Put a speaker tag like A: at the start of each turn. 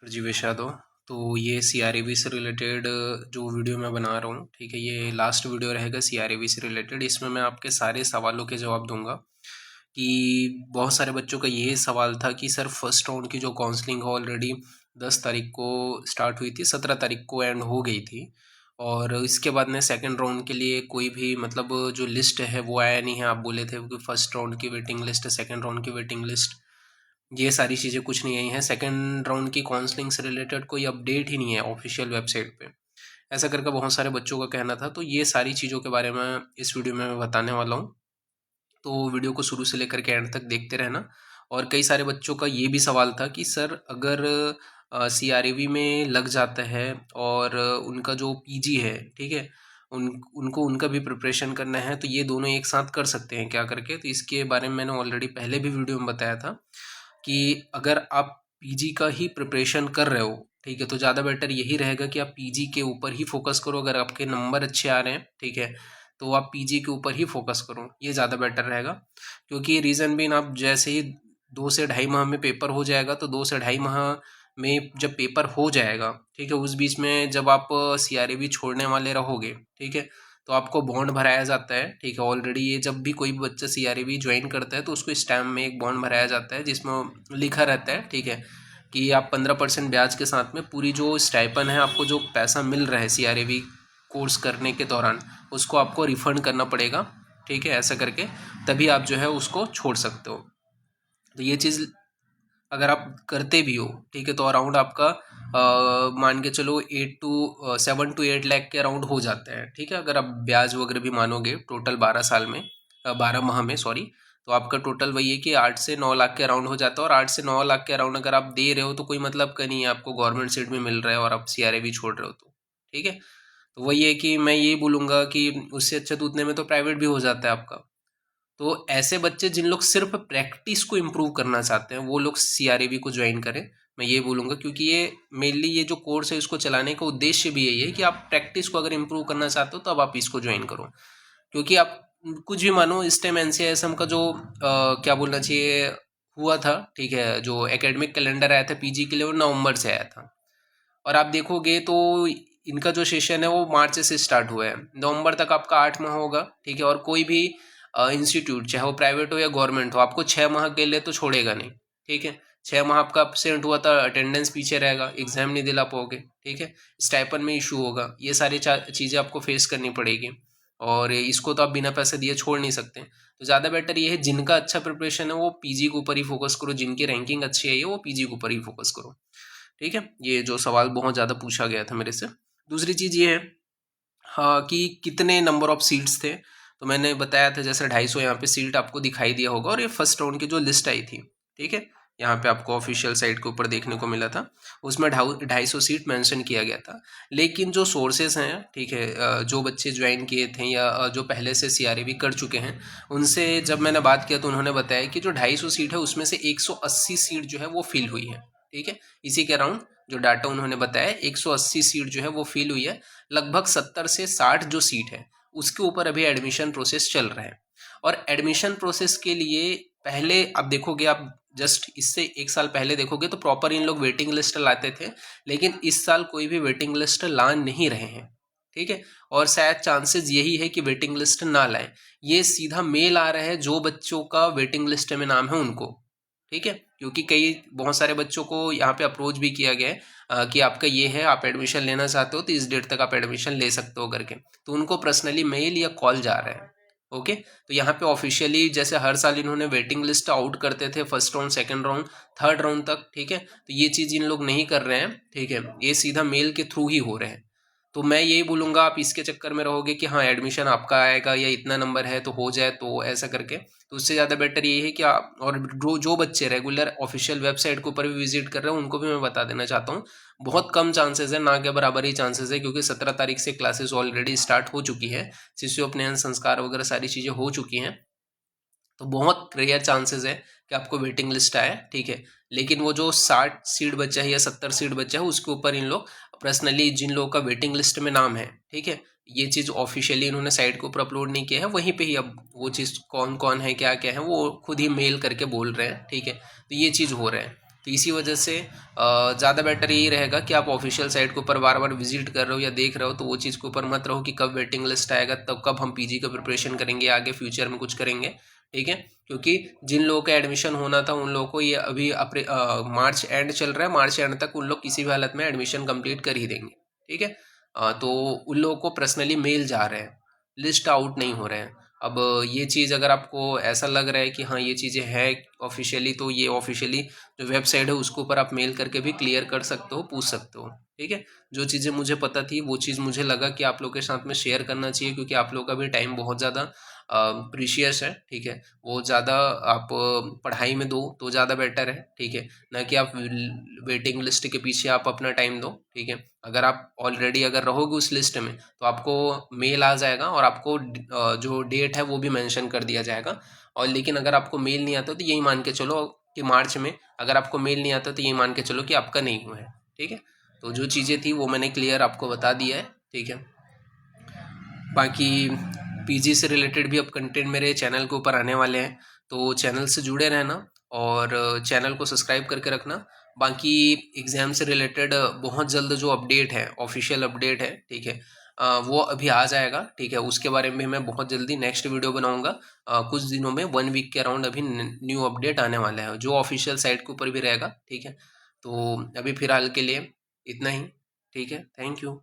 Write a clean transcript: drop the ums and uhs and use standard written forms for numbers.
A: जीवेश यादव। तो ये सीआरईवी से रिलेटेड जो वीडियो मैं बना रहा हूँ, ठीक है, ये लास्ट वीडियो रहेगा सीआरईवी से रिलेटेड। इसमें मैं आपके सारे सवालों के जवाब दूंगा कि बहुत सारे बच्चों का ये सवाल था कि सर फर्स्ट राउंड की जो काउंसलिंग है ऑलरेडी 10 तारीख को स्टार्ट हुई थी, 17 तारीख को एंड हो गई थी, और इसके बाद में सेकंड राउंड के लिए कोई भी मतलब जो लिस्ट है वो आया नहीं है। आप बोले थे कि फर्स्ट राउंड की वेटिंग लिस्ट है, सेकंड राउंड की वेटिंग लिस्ट, ये सारी चीज़ें कुछ नहीं आई हैं। सेकंड राउंड की काउंसलिंग से रिलेटेड कोई अपडेट ही नहीं है ऑफिशियल वेबसाइट पे, ऐसा करके बहुत सारे बच्चों का कहना था। तो ये सारी चीज़ों के बारे में इस वीडियो में मैं बताने वाला हूँ, तो वीडियो को शुरू से लेकर के एंड तक देखते रहना। और कई सारे बच्चों का ये भी सवाल था कि सर अगर सीआरईवी में लग जाता है और उनका जो पीजी है, ठीक है, उनको उनका भी प्रिपरेशन करना है, तो ये दोनों एक साथ कर सकते हैं क्या करके। तो इसके बारे में मैंने ऑलरेडी पहले भी वीडियो में बताया था कि अगर आप पीजी का ही प्रिपरेशन कर रहे हो, ठीक है, तो ज़्यादा बेटर यही रहेगा कि आप पीजी के ऊपर ही फोकस करो। अगर आपके नंबर अच्छे आ रहे हैं, ठीक है, तो आप पीजी के ऊपर ही फोकस करो, ये ज़्यादा बेटर रहेगा। क्योंकि रीज़न भी, आप जैसे ही 2 से ढाई माह में पेपर हो जाएगा, तो 2 से ढाई माह में जब पेपर हो जाएगा, ठीक है, उस बीच में जब आप सीआरईवी छोड़ने वाले रहोगे, ठीक है, तो आपको बॉन्ड भराया जाता है, ठीक है। ऑलरेडी ये जब भी कोई बच्चा सीआरईवी ज्वाइन करता है तो उसको स्टैम्प में एक बॉन्ड भराया जाता है जिसमें लिखा रहता है, ठीक है, कि आप 15% ब्याज के साथ में पूरी जो स्टाइपन है, आपको जो पैसा मिल रहा है सीआरईवी कोर्स करने के दौरान, उसको आपको रिफंड करना पड़ेगा, ठीक है, ऐसा करके तभी आप जो है उसको छोड़ सकते हो। तो ये चीज़ अगर आप करते भी हो, ठीक है, तो अराउंड आपका मान के चलो 7 to 8 लाख के अराउंड हो जाता है, ठीक है। अगर आप ब्याज वगैरह भी मानोगे टोटल 12 साल में, 12 माह में, सॉरी, तो आपका टोटल वही है कि 8 से 9 लाख के अराउंड हो जाता है। और 8 से 9 लाख के अराउंड अगर आप दे रहे हो तो कोई मतलब का नहीं है, आपको गवर्नमेंट सीट भी मिल रहा है और आप सीआरए भी छोड़ रहे हो, तो ठीक है। तो वही है कि मैं ये बोलूँगा कि उससे अच्छा तो उतने में तो प्राइवेट भी हो जाता है आपका। तो ऐसे बच्चे जिन लोग सिर्फ प्रैक्टिस को इम्प्रूव करना चाहते हैं, वो लोग सीआरईवी को ज्वाइन करें, मैं ये बोलूँगा। क्योंकि ये मेनली ये जो कोर्स है इसको चलाने का उद्देश्य भी यही है कि आप प्रैक्टिस को अगर इम्प्रूव करना चाहते हो तो अब आप इसको ज्वाइन करो। क्योंकि आप कुछ भी मानो, इस टाइम एनसीआईएसएम का जो क्या बोलना चाहिए हुआ था, ठीक है, जो एकेडमिक कैलेंडर आया था पीजी के लिए वो नवंबर से आया था। और आप देखोगे तो इनका जो सेशन है वो मार्च से स्टार्ट हुआ है, नवंबर तक आपका 8 माह होगा, ठीक है। और कोई भी इंस्टीट्यूट चाहे वो प्राइवेट हो या गवर्नमेंट हो, आपको 6 माह के लिए तो छोड़ेगा नहीं, ठीक है। 6 माह आपका एब्सेंट हुआ था, अटेंडेंस पीछे रहेगा, एग्जाम नहीं दिला पाओगे, ठीक है, स्टाइपन में इशू होगा, ये सारी चीज़ें आपको फेस करनी पड़ेगी। और इसको तो आप बिना पैसे दिए छोड़ नहीं सकते। तो ज़्यादा बेटर ये है, जिनका अच्छा प्रिपरेशन है वो पीजी के ऊपर ही फोकस करो, जिनकी रैंकिंग अच्छी है वो पीजी के ऊपर ही फोकस करो, ठीक है। ये जो सवाल बहुत ज़्यादा पूछा गया था मेरे से। दूसरी चीज़ ये है, हाँ, कि कितने नंबर ऑफ सीट्स थे। तो मैंने बताया था जैसे 250 यहाँ पे सीट आपको दिखाई दिया होगा, और ये फर्स्ट राउंड की जो लिस्ट आई थी, ठीक है, यहाँ पे आपको ऑफिशियल साइट के ऊपर देखने को मिला था, उसमें 250 सीट मेंशन किया गया था। लेकिन जो सोर्सेस हैं, ठीक है, जो बच्चे ज्वाइन किए थे या जो पहले से सीआरईवी कर चुके हैं, उनसे जब मैंने बात किया तो उन्होंने बताया कि जो 250 सीट है उसमें से 180 सीट जो है वो फिल हुई है, ठीक है। इसी के अराउंड जो डाटा उन्होंने बताया, 180 सीट जो है वो फिल हुई है। लगभग 70 से 60 जो सीट है उसके ऊपर अभी एडमिशन प्रोसेस चल रहा है। और एडमिशन प्रोसेस के लिए पहले आप देखोगे, आप जस्ट इससे 1 साल पहले देखोगे तो प्रॉपर इन लोग वेटिंग लिस्ट लाते थे, लेकिन इस साल कोई भी वेटिंग लिस्ट ला नहीं रहे हैं, ठीक है। और शायद चांसेस यही है कि वेटिंग लिस्ट ना लाएं, ये सीधा मेल आ रहा है जो बच्चों का वेटिंग लिस्ट में नाम है उनको, ठीक है। क्योंकि बहुत सारे बच्चों को यहाँ पे अप्रोच भी किया गया है कि आपका ये है, आप एडमिशन लेना चाहते हो तो इस डेट तक आप एडमिशन ले सकते हो करके, तो उनको पर्सनली मेल या कॉल जा रहा है, ओके। तो यहाँ पे ऑफिशियली जैसे हर साल इन्होंने वेटिंग लिस्ट आउट करते थे first round, second round, third round तक, ठीक है, तो ये चीज़ इन लोग नहीं कर रहे हैं, ठीक है, ये सीधा मेल के थ्रू ही हो रहे हैं। तो मैं यही बोलूँगा, आप इसके चक्कर में रहोगे कि हाँ एडमिशन आपका आएगा या इतना नंबर है तो हो जाए, तो ऐसा करके, तो उससे ज़्यादा बेटर ये है कि आप, और जो बच्चे रेगुलर ऑफिशियल वेबसाइट के ऊपर भी विजिट कर रहे हैं उनको भी मैं बता देना चाहता हूँ, बहुत कम चांसेस है, ना के बराबर ही चांसेस है, क्योंकि 17 तारीख से क्लासेस ऑलरेडी स्टार्ट हो चुकी है, शिशु उपनयन संस्कार वगैरह सारी चीज़ें हो चुकी हैं। तो बहुत रेयर चांसेस है कि आपको वेटिंग लिस्ट आए, ठीक है। लेकिन वो जो 60 सीट बच्चा है या 70 सीट बच्चा है उसके ऊपर इन लोग पर्सनली, जिन लोगों का वेटिंग लिस्ट में नाम है, ठीक है, ये चीज़ ऑफिशियली इन्होंने साइट के ऊपर अपलोड नहीं किया है, वहीं पे ही अब वो चीज़ कौन कौन है क्या क्या है वो खुद ही मेल करके बोल रहे हैं, ठीक है। तो ये चीज़ हो रहा है। तो इसी वजह से ज़्यादा बेटर यही रहेगा कि आप ऑफिशियल साइट के ऊपर बार बार विजिट कर रहे हो या देख रहे हो, तो वो चीज़ के ऊपर मत रहो कि कब वेटिंग लिस्ट आएगा, तब कब हम पीजी का प्रिपरेशन करेंगे, आगे फ्यूचर में कुछ करेंगे। ठीक है, क्योंकि जिन लोगों का एडमिशन होना था उन लोगों को ये अभी मार्च एंड चल रहा है, मार्च एंड तक उन लोग किसी भी हालत में एडमिशन कंप्लीट कर ही देंगे। ठीक है, तो उन लोगों को पर्सनली मेल जा रहे हैं, लिस्ट आउट नहीं हो रहे हैं। अब ये चीज़ अगर आपको ऐसा लग रहा है कि हाँ ये चीज़ें हैं ऑफिशियली, तो ये ऑफिशियली जो वेबसाइट है उसके ऊपर आप मेल करके भी क्लियर कर सकते हो, पूछ सकते हो। ठीक है, जो चीज़ें मुझे पता थी वो चीज़ मुझे लगा कि आप लोग के साथ में शेयर करना चाहिए, क्योंकि आप लोग का भी टाइम बहुत ज़्यादा प्रीशियस है। ठीक है, वो ज़्यादा आप पढ़ाई में दो तो ज़्यादा बेटर है। ठीक है, ना कि आप वेटिंग लिस्ट के पीछे आप अपना टाइम दो। ठीक है, अगर आप ऑलरेडी अगर रहोगे उस लिस्ट में तो आपको मेल आ जाएगा और आपको जो डेट है वो भी मेंशन कर दिया जाएगा। और लेकिन अगर आपको मेल नहीं आता तो यही मान के चलो कि मार्च में अगर आपको मेल नहीं आता तो यही मान के चलो कि आपका नहीं हुआ है। ठीक है, तो जो चीज़ें थी वो मैंने क्लियर आपको बता दिया है। ठीक है, बाकी पीजी से रिलेटेड भी अब कंटेंट मेरे चैनल के ऊपर आने वाले हैं, तो चैनल से जुड़े रहना और चैनल को सब्सक्राइब करके रखना। बाकी एग्ज़ाम से रिलेटेड बहुत जल्द जो अपडेट है, ऑफिशियल अपडेट है, ठीक है, वो अभी आ जाएगा। ठीक है, उसके बारे में मैं बहुत जल्दी नेक्स्ट वीडियो बनाऊंगा। कुछ दिनों में 1 वीक के अराउंड अभी न्यू अपडेट आने वाला है जो ऑफिशियल साइट के ऊपर भी रहेगा। ठीक है, तो अभी फ़िलहाल के लिए इतना ही। ठीक है, थैंक यू।